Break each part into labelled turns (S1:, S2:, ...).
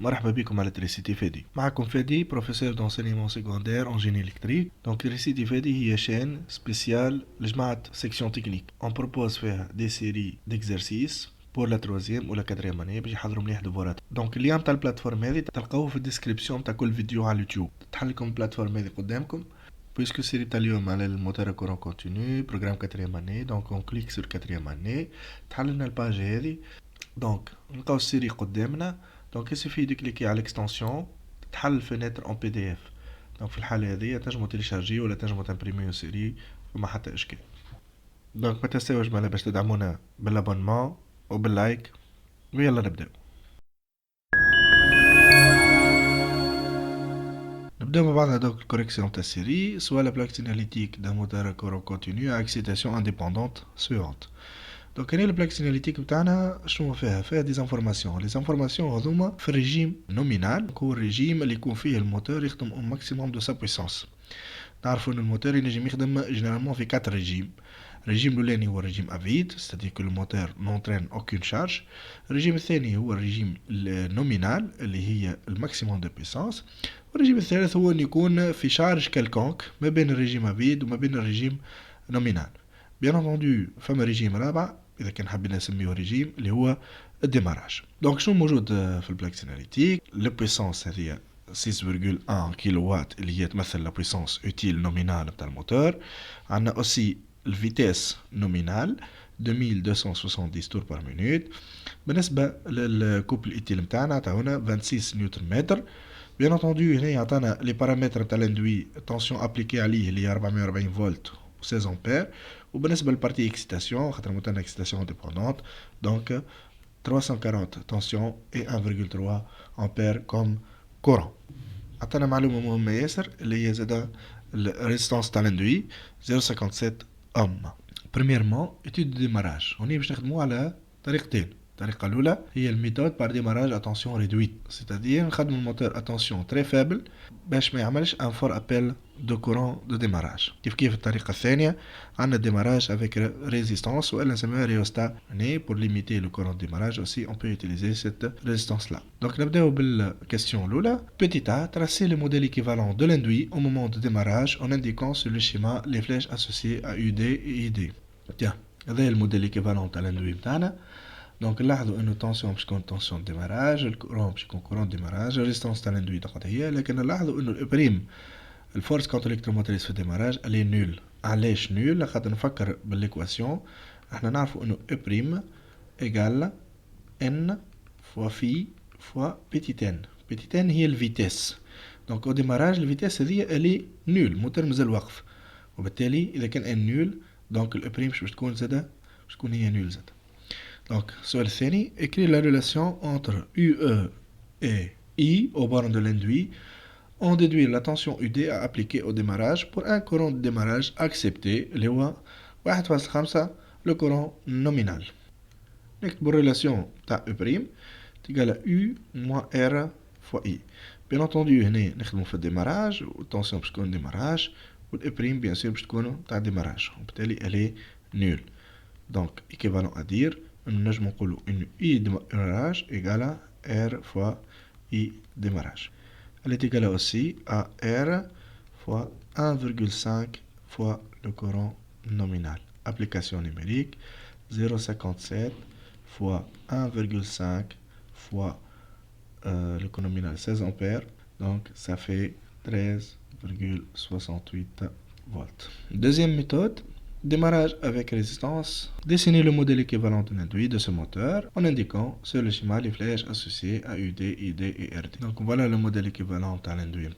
S1: مرحبا بكم على تريسيتي فادي. معكم فادي بروفيسور دونسينيمون سيكوندير اون جيني الكتريك. دونك تريسيتي فادي هي شين سبيسيال لجماعة سيكسيون تكنيك. اون بروبوز فيها دي سيري ديكزرسيس بور لا تروازيام ولا كاتريام اني باش يحضروا مليح دفورات. دونك اللين تاع البلاتفورم هذه تلقاوه في الديسكريبسيون تاع كل فيديو على اليوتيوب. تحل لكم البلاتفورم هذه قدامكم بويسكو السيري تاع اليوم على الموتور كورون كونتينيو بروغرام كاتريام اني. دونك اون كليك سور كاتريام اني تحل لنا الباج هذه. دونك نلقاو السيري قدامنا. دونك يسوفي دو كليكي على الاكستنسيون تحل الفينيتر اون بي دي اف. دونك في الحالة هذه تنجمو تيليشارجي ولا تنجمو تمبريميو السيري وما حتى اشكال. دونك ما تنساوش مالا باش تدعمونا بالابونمون وباللايك ويلا نبداو. نبداو مع بعضنا دونك الكوريكسيون تاع السيري سوا لا بلاك سيناليتيك دا موتور كورون كونتينيو ا اكسيتاسيون انديبوندونت سويونت. دونك هنا البلاك سيناليتيك بتاعنا شنو فيها دي زانفورماسيون. لي زانفورماسيون هذوما في الريجيم نومينال، هو الريجيم اللي يكون فيه الموتور يخدم او ماكسيموم دو سا بويسونس. نعرفوا ان الموتور ينجم يخدم جينيرالمون في 4 ريجيم. الريجيم الاولاني هو الريجيم افيد ستادير كو الموتور نونترين اوكين شارج. الريجيم الثاني هو الريجيم نومينال اللي هي الماكسيموم دو بويسونس. والريجيم الثالث هو ان يكون في شارج كالكونك ما بين الريجيم افيد وما بين الريجيم نومينال. بيان انتوندو فما ريجيم رابع اذا كان حابين نسميه ريجيم اللي هو الديماراج. دونك شنو موجود في البلاك سيناليتيك؟ لو بويسونس هذه 6,1 كيلو وات اللي هي تمثل لا بويسونس اوتيل نومينال نتاع الموتور. عندنا اوسي الفيتيس نومينال 2270 تور بار مينوت. بالنسبه للكوبل اوتيل نتاعنا عطاونا 26 نيوتن متر. بيان انتوندو هنا يعطانا لي بارامتر نتاع الاندوي تونسيون ابليكي عليه اللي هي 440 فولت و 16 امبير. وبالنسبه للبارتي اكسيتاسيون خاطر موتور اكسيتاسيون ديبوندونت دونك 340 تونسيون اي 1,3 امبير كوم كورون. عطانا معلومه مهمه ياسر اللي هي زادا الريزيستانس تاع الاندوي 0.57 اوم. بريميرمون ايتود دو ديماراج هوني باش نخدمو على طريقتين. الطريقه الاولى هي الميثود بار ديماراج اتونسيون ريدويت سيتادير نخدمو الموتور اتونسيون تري فابل باش ما يعملش ان فور ابل دو كورون دو ديماراج. كيف الطريقه الثانيه عندنا ديماراج افيك ريزيستانس والا نسميها ريوستا ني بور ليميتي لو كورون ديماراج اوسي اون بو يوتيليزي سيت ريزيستانس لا. دونك نبداو بالكاستيون الاولى. بيتي ا تراسي لو موديل ايكيفالون دو l'ainduit au moment de démarrage en indiquant sur le schéma les flèches associées à UD et ID. tiens هذا الموديل ايكيفالون تاع l'ainduit بتاعنا. دونك نلاحظوا انه التونسيون باش تكون تونسيون ديماراج، الكورون باش يكون كورون ديماراج، الريزيستانس تاع الاندوي تقعد هي. لكن نلاحظوا انه الابريم الفورس كونتر الكتروموتريس في الديماراج الي نول. علاش نول؟ لخاطر نفكر بالايكواسيون احنا نعرفوا انه ابريم ايغال ان فوا في فوا بيتيتان. بيتيتان هي الفيتيس. دونك او ديماراج الفيتيس هذه الي نول، موتور مازال واقف، وبالتالي اذا كان ان نول دونك الابريم باش تكون زاده باش تكون هي نول زاده. Donc, sur le CENI, écrit la relation entre UE et I au borne de l'induit. On déduit la tension UD à appliquer au démarrage pour un courant de démarrage accepté, le 1,5 le courant nominal. نكتب الريلاسيون تاع U' تيجال U moins R fois I. Bien entendu هنا نخدمو في الديماراج والتونسيون باش تكون ديماراج والإبريم بيان سور باش تكون تاع ديماراج وبالتالي elle est nulle. Donc équivalent à dire nous نجمو une I démarrage égale à R fois I démarrage. Elle est égale aussi à R fois 1,5 fois le courant nominal. Application numérique 0,57 fois 1,5 fois le courant nominal 16 ampères. Donc ça fait 13,68 volts. Deuxième méthode, démarrage avec résistance. Dessinez le modèle équivalent d'un induit de ce moteur en indiquant sur le schéma les flèches associées à UD, ID et RD. Donc voilà le modèle équivalent à l'induit.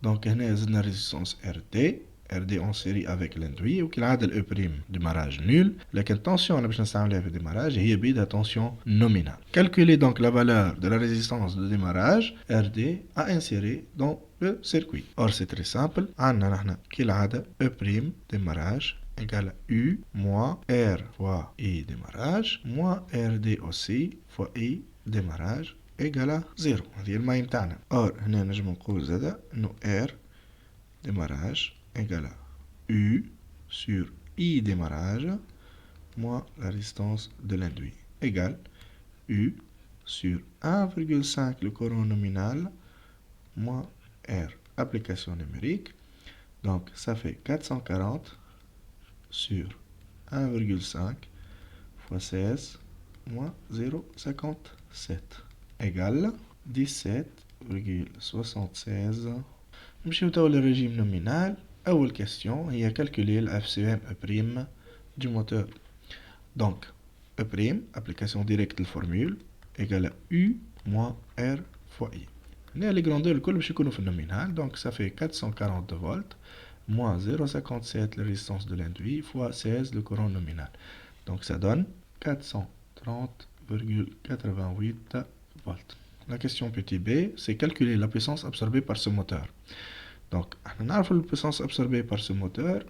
S1: Donc هنا زدنا résistance RD. RD en série avec l'induit وكالعادة الE' démarrage nul. لكن tension اللي باش نستعملها في démarrage هي بيدها tension nominale. Calculez donc la valeur de la résistance de démarrage RD à insérer dans le circuit. Or c'est très simple. عندنا نحن كالعادة E' démarrage égale à U moins R fois I démarrage moins RD aussi fois I démarrage égale à 0. هذه الماي متاعنا. Or هنا نجم نقول زادا انه R démarrage égale à U sur I démarrage moins la résistance de l'induit égale U sur 1,5 le courant nominal moins R, application numérique. Donc ça fait 440 sur 1,5 fois 16 moins 0,57 égale 17,76. نمشيو توا للرégime nominal. أول question هي calculer le FCM E' du moteur. Donc E', application directe de formule, égale à U moins R fois I. Les grandeurs الكل باش يكونوا في الnominal, donc ça fait 440 volts moins 0,57 la résistance de l'induit fois 16 le courant nominal. Donc ça donne 430,88 volts. La question petit b, c'est calculer la puissance absorbée par ce moteur. Donc, on a la puissance absorbée par ce moteur,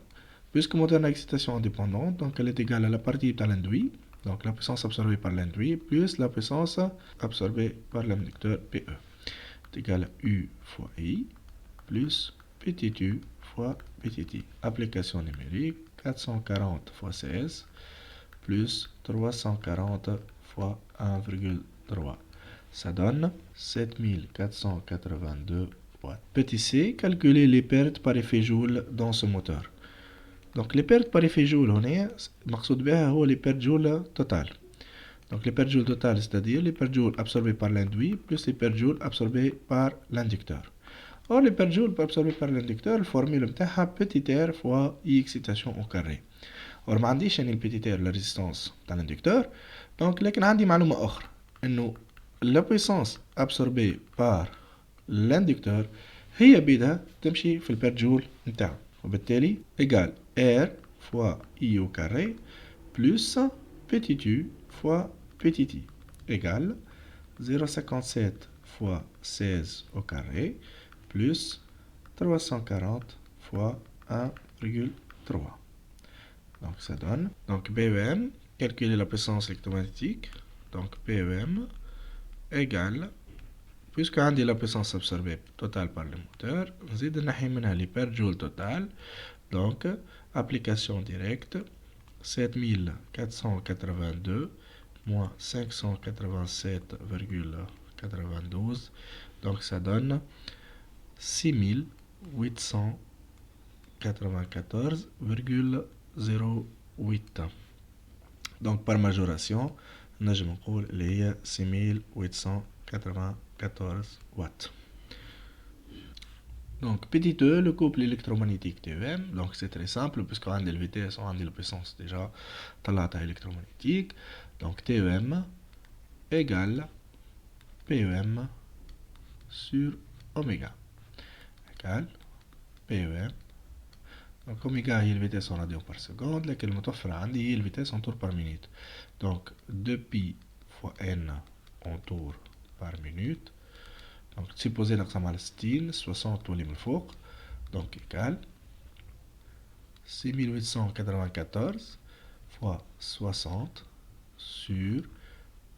S1: puisque le moteur a une excitation indépendante, donc elle est égale à la partie de l'induit, donc la puissance absorbée par l'induit, plus la puissance absorbée par l'inducteur PE. C'est égal à U fois I, plus petit u fois petit i. Application numérique, 440 fois 16, plus 340 fois 1,3. Ça donne 7482 watts. Petit c, calculer les pertes par effet Joule dans ce moteur. Donc les pertes par effet Joule, on est, مقصود بها هو les pertes Joule totales. Donc les pertes Joule totales, c'est-à-dire les pertes Joule absorbées par l'induit plus les pertes Joule absorbées par l'inducteur. Or les pertes Joule absorbées par l'inducteur, la formule نتاعها petit r fois I excitation au carré. Or ما عنديش يعني petit r la résistance تاع l'inducteur, donc لكن عندي معلومة أخرى إنه la puissance absorbée par l'inducteur هي بيدها تمشي في البير جول نتاعو, وبالتالي égal R fois I au carré plus petit u fois petit i égale 0,57 fois 16 au carré plus 340 fois 1,3. Donc ça donne, donc PEM, calculer la puissance électromagnétique, donc PEM égale, puisque on dit la puissance absorbée totale par le moteur, نزيد نحي منها les pertes joules totales, donc application directe 7482 moins 587,92, donc ça donne 6894,08. Donc par majoration, نجم نقول اللي هي 6894 watts. Donc petit e, le couple électromagnétique TEM, donc c'est très simple puisqu'on a la vitesse, on a la puissance déjà طلعتها électromagnétique. Donc TEM égale PEM sur oméga égale PEM. Donc oméga هي la vitesse en radians par seconde, لكن المتوفرة عندي هي la vitesse en tours par minute. Donc 2pi fois n en tours par minute. Donc supposé l'aqsam على 60 60 تولي من الفوق, donc égale 6894 fois 60 sur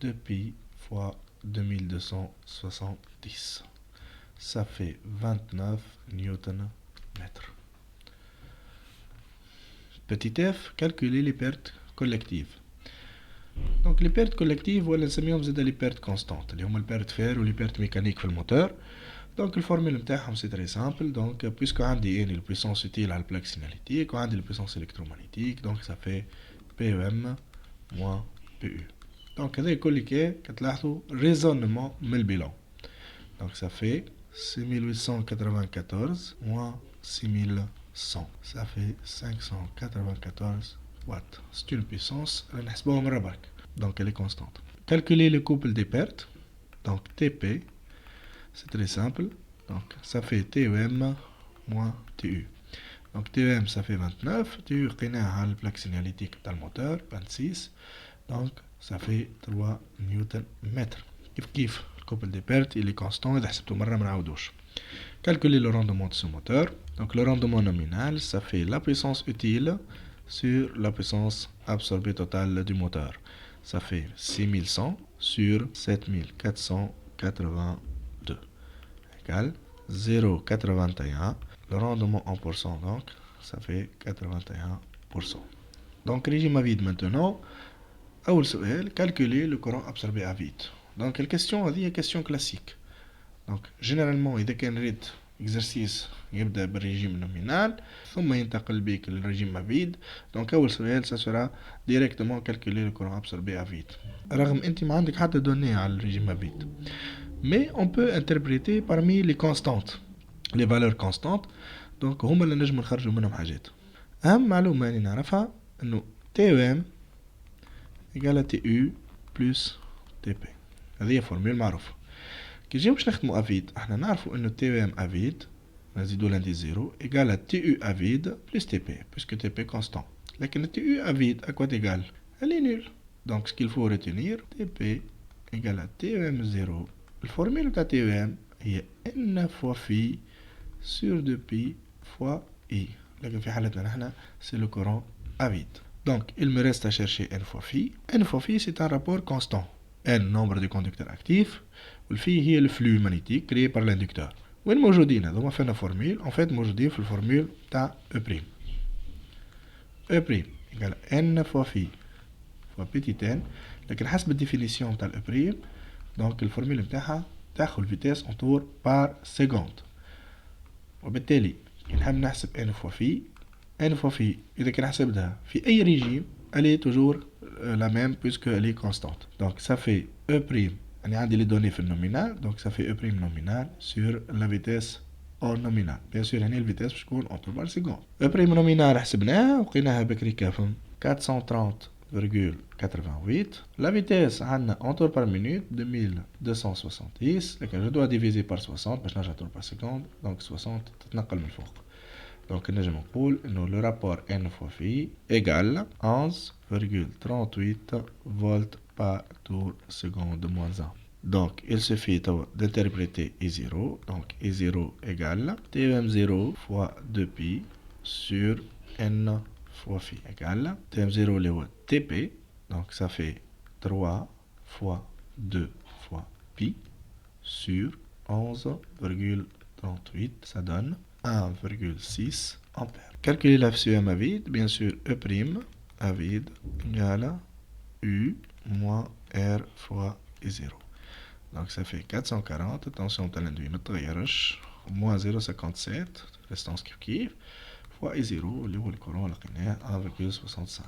S1: 2pi fois 2270. Ça fait 29 Newton mètres. Petit f, calculer les pertes collectives. Donc les pertes collectives, ولا نسميهم زاد les pertes constantes, اللي هما البيرت فير واللي pertes mécaniques في الموتور. Donc الفورمول نتاعهم سي تري سامبل. Donc puisque عندي اني البويسونس utile على البلاك سيناليتيك وعندي البويسونس électromagnétique, donc ça fait PEM moins PU. Donc هذا كل كي كتلاحظوا raisonnement من البيلون. Donc ça fait 6894 moins 6100. Ça fait 594 watts. C'est une puissance, donc elle est constante. Calculer le couple des pertes. Donc TP, c'est très simple. Donc ça fait TEM moins TU. Donc TEM ça fait 29, TU قيناها la plaque signalétique dans le moteur 26. Donc ça fait 3 Newton mètres. كيف le couple des pertes il est constant, إذا حسبته مرة ما نعاودوش. Calculer le rendement de ce moteur. Donc le rendement nominal, ça fait la puissance utile sur la puissance absorbée totale du moteur. Ça fait 6100 sur 7482 égale 0,81. Le rendement en pourcent, donc, ça fait 81%. Donc régime à vide maintenant. أول سؤال, calculer le courant absorbé à vide. Donc la question هذه question classique. Donc généralement إذا كان ريت exercice يبدأ بالريجيم نومينال ثم ينتقل بك للريجيم افيد. دونك أول سؤال ça sera directement calculer le courant absorbé à vide. رغم أنت ما عندك حتى دوني على الريجيم افيد. Mais on peut interpréter parmi les constantes, les valeurs constantes. Donc هما اللي نجم نخرجوا منهم حاجات. أهم معلومة اللي نعرفها إنه TEM égale à TU plus TP. هذه فورمول معروفة. كي نجيو باش نخدمو افيد احنا نعرفو انو تي ام افيد نزيدو لاندي زيرو ايكال تي يو افيد بلس تي بي بويسكو تي بي كونستون. لكن تي يو افيد اكوا تيغال الي نول. دونك سكيل فو ريتينير تي بي ايكال تي ام زيرو. الفورميل تاع تي ام هي ان فوا في سور دو بي فوا اي. لكن في حالتنا نحنا سي لو كورون افيد. Donc, il me reste à chercher n fois phi. N fois phi, c'est un rapport constant. N, nombre de conducteurs actifs. Le phi est le flux magnétique créé par l'inducteur. وين موجودين هذا؟ ما فينا فورميل. En fait, موجودين في الفورميل تاع E'. E' égale n fois phi fois petit n. لكن حسب الديفينيسيون تاع E', donc الفورميل نتاعها تاخذ فيتاس en tour par seconde. وبالتالي نحب نحسب n fois phi. n fois phi إذا كان حسبتها في أي ريجيم elle est toujours la même puisque elle est constante. Donc ça fait E'. يعني عندي les données في النومينال. Donc ça fait E' nominal sur la vitesse en nominal. Bien sûr هنا الفيتاس باش تكون en tour par seconde. E' nominal حسبناها وقيناها بكري كافهم 430,88. La vitesse عندنا en tour par minute 2270. لكن je dois diviser par 60 باش نرجع tour par seconde. Donc 60 تتنقل من فوق. Donc نجم نقول انه le rapport n fois phi égale 11,38 volts par tour seconde moins 1. Donc il suffit d'interpréter I0. Donc I0 égale Tm0 fois 2pi sur n fois phi égale Tm0 le Tp. Donc ça fait 3 fois 2 fois pi sur 11,38. Ça donne 1,6 ampères. Calculer la FCM à vide, bien sûr, E' à vide égale U moins R fois I0. Donc ça fait 440, attention t'as l'induit, ne تغيرش, moins 0,57, restance كيف fois I0, اللي هو الكورون لقيناه 1,65.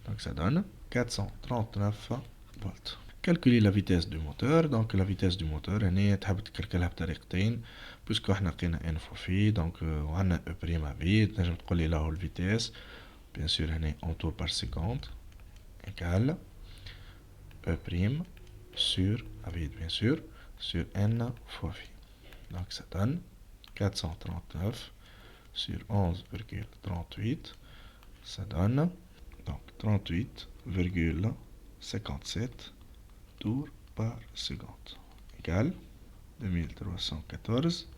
S1: Donc ça donne 439 volts. Calculer la vitesse du moteur. Donc la vitesse du moteur هنا تحب تكالكلها بطريقتين puisque احنا لقينا n fois phi. Donc وعندنا E' à vide تنجم تقول لي له الفيتاس bien sûr هنا en tour par seconde égale E' sur à vide bien sûr sur n fois phi. Donc ça donne 439 sur 11,38. Ça donne donc 38,57 tours par seconde égale 2314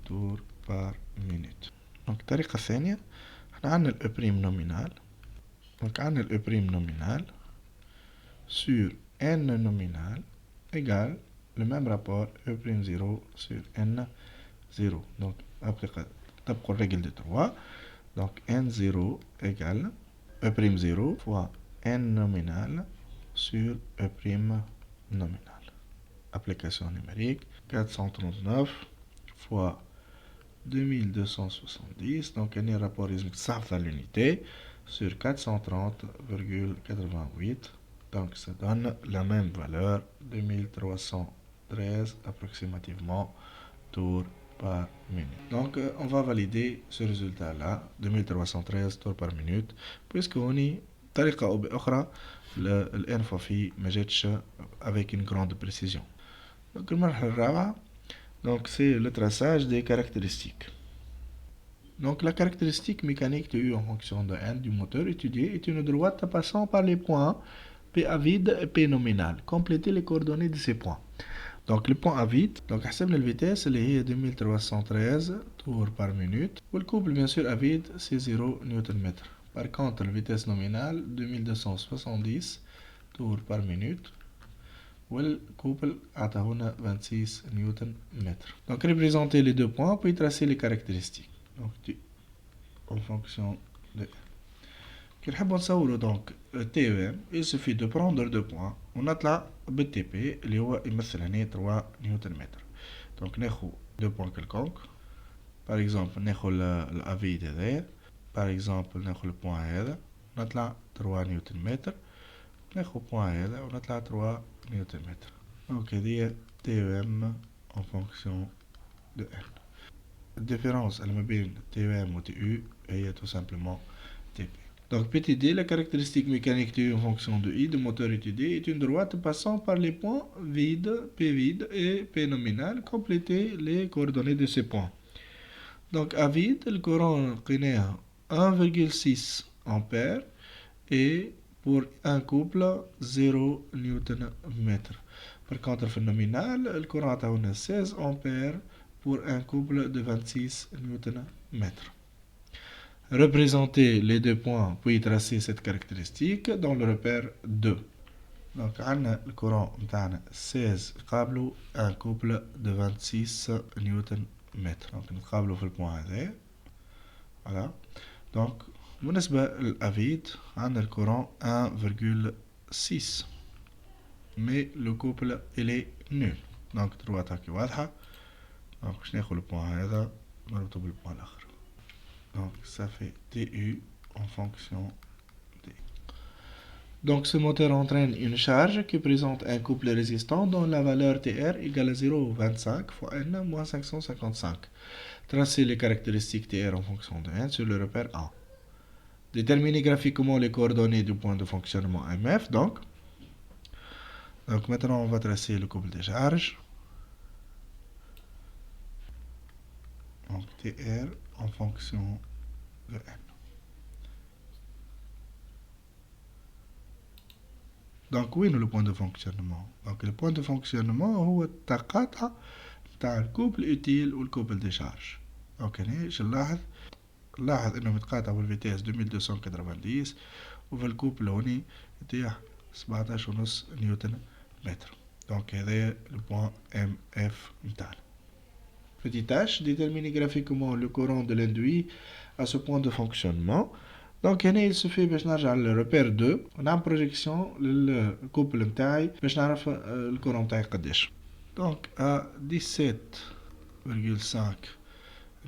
S1: tours par minute. Donc الطريقة الثانية احنا عندنا الأبريم نومينال. donc عندنا الأبريم نومينال sur n nominal égale le même rapport E'0 sur n0. donc après تبقى الرجل de 3. donc n0 égale E'0 fois n nominal sur E' nominal. Application numérique 439 fois 2270. Donc un rapport à l'unité sur 430,88. Donc ça donne la même valeur 2313 approximativement tours par minute. Donc on va valider ce résultat là 2313 tours par minute puisque on est طريقة أو بأخرى الان فوا في ما جاتش avec une grande précision. Donc المرحلة الرابعة donc c'est le traçage des caractéristiques. Donc la caractéristique mécanique de U en fonction de n du moteur étudié est une droite passant par les points P à vide et P nominal. Complétez les coordonnées de ces points. Donc le point à vide, donc حسبنا الفيتاس اللي هي 2313 tours par minute. Le couple bien sûr à vide c'est 0 Nm. Par contre, la vitesse nominale 2270 tours par minute. والكوبل عطاهونا 26 نيوتن متر. Donc représenter les deux points puis tracer les caractéristiques. Donc en fonction de كي نحبو نصورو دونك تي او ام il suffit de prendre deux points ونطلع بالتي بي اللي هو يمثل هنا 3 نيوتن متر. دونك ناخو دو بوان كلكونك باغ اكزومبل ناخو الافيد هذايا باغ اكزومبل ناخو البوان هذا نطلع 3 نيوتن متر ناخو بوان هذا ونطلع 3 نيوتن متر. دونك هذيا تي او ام en fonction de n. الديفيرونس ما بين تي او ام و تي او هي tout simplement تي بي. Donc petit d, la caractéristique mécanique de U en fonction de I, de moteur étudié, est une droite passant par les points vides, P vide et P nominal, compléter les coordonnées de ces points. Donc à vide, le courant est 1,6 ampères et pour un couple 0 newton mètre. Par contre, le nominal, le courant est 16 ampères pour un couple de 26 newton mètre. Représenter les deux points puis tracer cette caractéristique dans le repère 2. Donc, on a le courant 16 câbles, un couple de 26 newton mètre. Donc, on câble le point A. Voilà. Donc, بالنسبة للأفيد عندنا le courant 1,6 mais le couple il est nul. Donc, droite هكي واضحة. Donc, باش ناخد البوان هذا نربطه بالبوان الآخر. Donc ça fait TU en fonction de. Donc ce moteur entraîne une charge qui présente un couple résistant dont la valeur TR égale à 0,25 fois N moins 555. Tracez les caractéristiques TR en fonction de N sur le repère A. Déterminez graphiquement les coordonnées du point de fonctionnement MF. Donc maintenant on va tracer le couple de charges. Donc TR en fonction de N. Donc وين le point de fonctionnement? Donc le point de fonctionnement هو التقاطع تاع الكوبل utile والكوبل دي شارج. دونك هنا باش نلاحظ انه متقاطع بالفيتاس 2290 وفي الكوبل هوني يتيح 17.5 نيوتن متر. دونك هذايا البوان ام اف نتاعنا. Petite h, déterminer graphiquement le courant de l'induit à ce point de fonctionnement. Donc il suffit باش نرجع للريبير 2 ونعمل بروجيكسيون للكوبل نتاعي باش نعرف الكورون نتاعي قداش. دونك à 17,5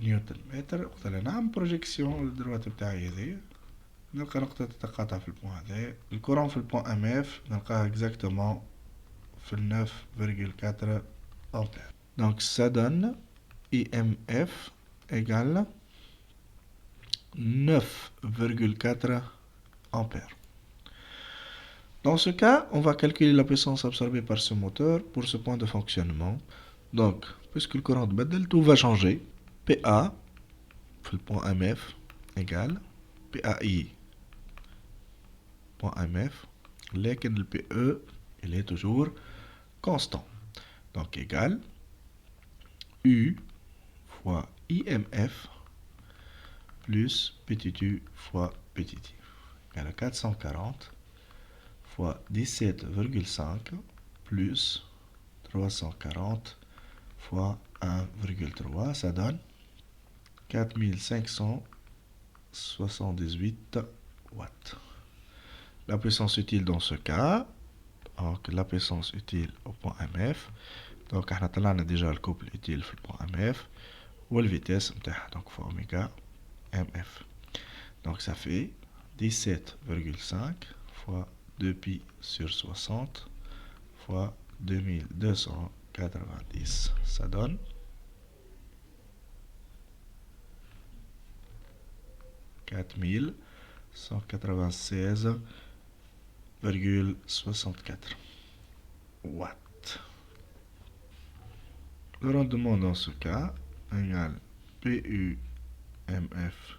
S1: نيوتن متر وقت اللي نعمل بروجيكسيون للدروات نتاعي هذيا نلقى نقطة تتقاطع في البوان هذايا. الكورون في البوان ام اف نلقاه اكزاكتومون في 9,4 امبير. دونك ça donne IMF égale 9,4 ampères. Dans ce cas, on va calculer la puissance absorbée par ce moteur pour ce point de fonctionnement. Donc, puisque le courant de Bedel, tout va changer. PA, le point MF, égale PAI, point MF. Lequel le PE, il est toujours constant. Donc, égale U fois IMF plus petit u fois petit i égale à 440 fois 17,5 plus 340 fois 1,3, ça donne 4578 watts. La puissance utile dans ce cas, donc la puissance utile au point MF, donc on a déjà le couple utile في البوان MF والvitesse نتاعها donc fois oméga MF. Donc ça fait 17,5 fois 2 pi sur 60 fois 2290. Ça donne 4196,64 watts. Le rendement dans ce cas égale PUMF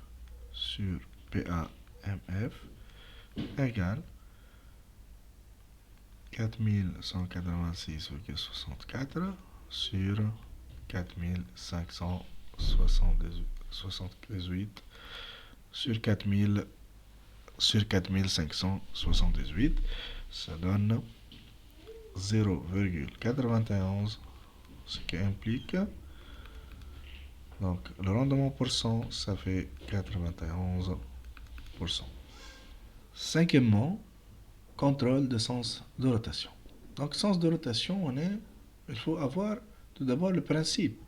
S1: sur PAMF égale 4186,64 sur 4578 sur 4578, ça donne 0,91, ce qui implique donc le rendement pour cent, ça fait 91%. Cinquièmement, contrôle de sens de rotation. Donc, sens de rotation, il faut avoir tout d'abord le principe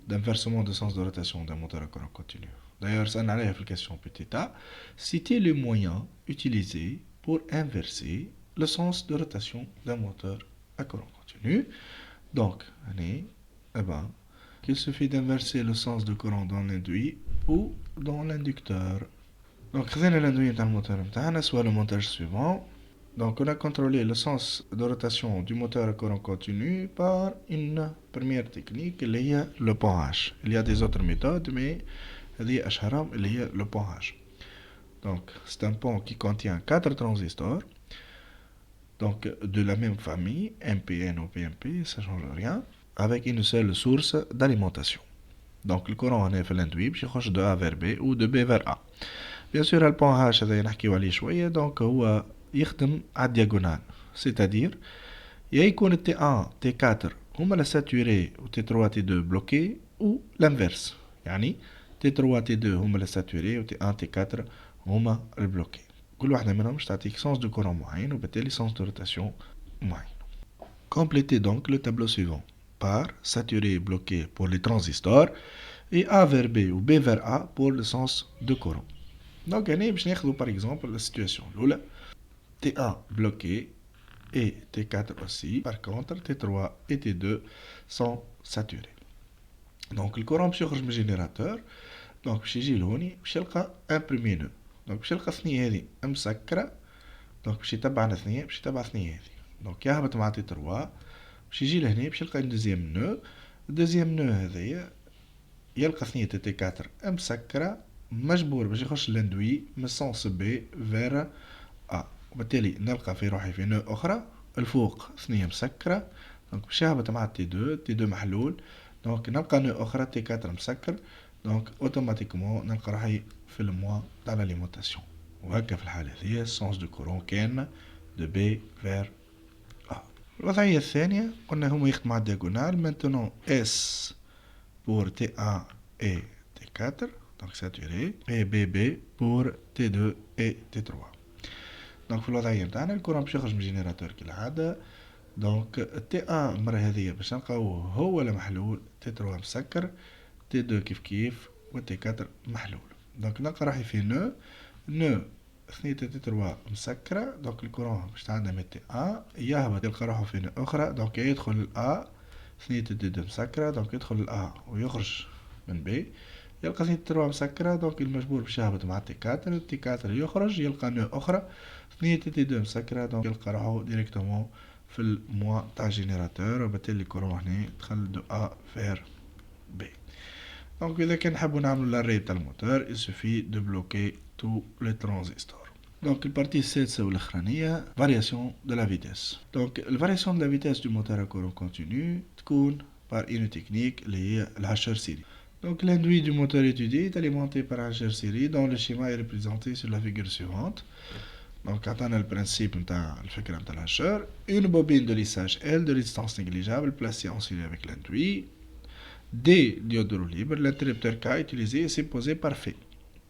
S1: d'inversement de sens de rotation d'un moteur à courant continu. D'ailleurs, ça n'a rien fait question petit a. Citer les moyens utilisés pour inverser le sens de rotation d'un moteur à courant continu. Donc, il suffit d'inverser le sens de courant dans l'induit ou dans l'inducteur. Donc, l'induit dans le moteur, soit le montage suivant. Donc, on a contrôlé le sens de rotation du moteur à courant continu par une première technique, il y a le pompage. Il y a des autres méthodes, mais il y a le pompage. Donc, c'est un pont qui contient 4 transistors, donc de la même famille, NPN ou PNP, ça ne change rien, avec une seule source d'alimentation. Donc, le courant est fait l'induit, puis il de A vers B ou de B vers A. Bien sûr, le pompage, c'est donc يخدم على الدياغونال c'est-à-dire يكون T1 T4 هما لا ساتوري و T3 T2 بلوكي ou l'inverse يعني T3 T2 هما لا ساتوري و T1 T4 هما البلوكي كل واحدة منهم تعطيك sens de courant معين وبالتالي sens de rotation معين. Complétez donc le tableau suivant par saturé et bloqué pour les transistors et A vers B ou B vers A pour le sens de courant. Donc, par exemple la situation الأولى T1 bloqué et T4 aussi. Par contre, T3 et T2 sont saturés. Donc, le courant بيخرج من الجينيراتور. Donc, باش يجي لهوني باش يلقى ان بروميي نو. Donc, باش يلقى الثنية هذه مسكرة. Donc, باش يتبع الثنية باش يتبع الثنية هذه. Donc, يهبط مع T3 باش يجي لهنا باش يلقى دوزيام نو. الدوزيام نو هذايا يلقى ثنية T4 مسكرة مجبور باش يخش لاندوي من سونس بي فير ا. وبالتالي نلقى في روحي في نو اخرى الفوق ثنية مسكرة. دونك باش يهبط مع تي دو محلول. دونك نلقى نو اخرى تي 4 مسكر. دونك اوتوماتيكمون نلقى روحي في الموا تاع لاليمونتاسيون. وهكا في الحالة هذيا السونس دو كورون كان دو بي فير ا. الوضعية الثانية قلنا هما يخدموا على الدياغونال. مانتونون اس pour T1 et T4 donc saturé et BB pour T2 et T3. دونك في الوضعية متاعنا الكورون باش يخرج من الجينيراتور كالعادة. دونك T1 المرة هذيا باش نلقاوه هو المحلول T3 مسكر T2 كيف و T4 محلول. دونك نلقى روحي في نو ثنية T3 مسكرة. دونك الكورون باش تعدى من T1 يهبط يلقى روحه في نو أخرى. دونك يدخل الأ ثنية T2 مسكرة. دونك يدخل الأ ويخرج من بي يلقى ثنية T3 مسكرة. دونك المجبور باش يهبط مع T4 T4 يخرج يلقى نو أخرى ثنية T2 مسكرة. دونك يلقى روحو ديريكتومون في الموا تاع الجينيراتور وبالتالي الكورون هنا دخل دو أ فير بي. دونك إذا كان نحبو نعملو لاري تاع الموتور il suffit de bloquer tous les transistors. Donc, la partie السادسة والأخرانية variation de la vitesse. Donc, la variation de la vitesse du moteur à courant continu تكون par une technique اللي هي الهاشر série. Donc, l'induit du moteur étudié est alimenté par un hacheur série dont le schéma est représenté sur la figure suivante. Donc, quand on a le principe de l'hacheur, une bobine de lissage L de résistance négligeable placée en série avec l'induit. D diode de roue libre, l'interrupteur K utilisé et c'est posé parfait.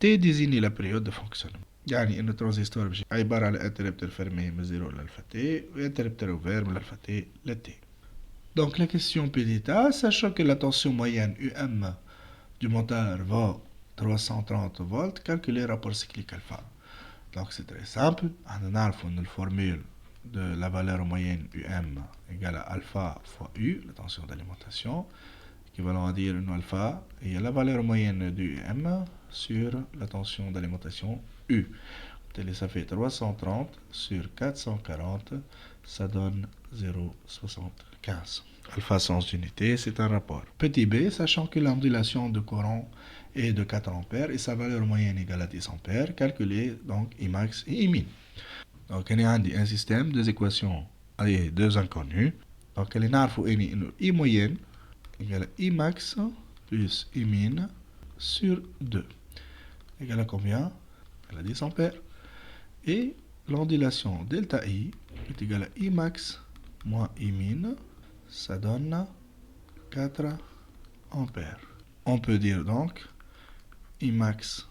S1: T désigne la période de fonctionnement. يعني ان الترانزستور باش عبارة على انتربتر فيرمي من 0 للفا تي و انتربتر اوفير من الفا تي للتي. Donc la question P d'état, sachant que la tension moyenne UM du moteur vaut 330 volts, calculer rapport cyclique alpha. Donc c'est très simple, on a la formule de la valeur moyenne UM égale à alpha fois U, la tension d'alimentation, équivalent à dire une alpha, et la valeur moyenne du UM sur la tension d'alimentation U. Ça fait 330 sur 440, ça donne 0,75. Alpha sens d'unité, c'est un rapport. Petit b, sachant que l'ondulation de courant est de 4 ampères et sa valeur moyenne égale à 10 ampères, calculez donc Imax et Imin. Donc, il y a un système, deux équations, et deux inconnus. Donc, il y a une I moyenne égale à Imax plus Imin sur 2. Égale à combien? Égale à 10 ampères. Et l'ondulation delta I est égale à Imax moins Imin. Ça donne 4 ampères. On peut dire donc Imax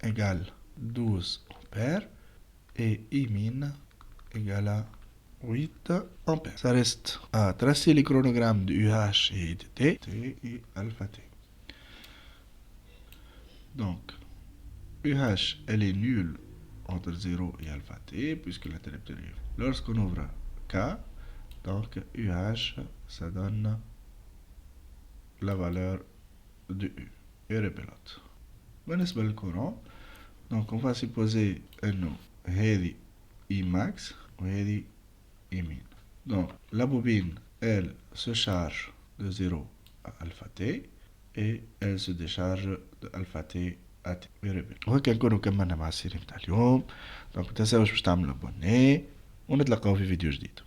S1: égale 12 ampères et I min égale à 8 ampères. Ça reste à tracer les chronogrammes de UH et de T et alpha T. Donc, UH, elle est nulle entre 0 et alpha T, puisque l'interrupteur est. Lorsqu'on ouvre K, donc UH, ça donne la valeur de U. Et rebelote. بالنسبة للcourant, donc on va supposer انه هذه I max وهذه I min. Donc la bobine, elle se charge de 0 à alpha T et elle se décharge de alpha T à T. وهكا نكونوا كملنا مع السيري متاع اليوم. دونك متنساوش باش تعملوا abonné ونتلاقاو في فيديو جديد.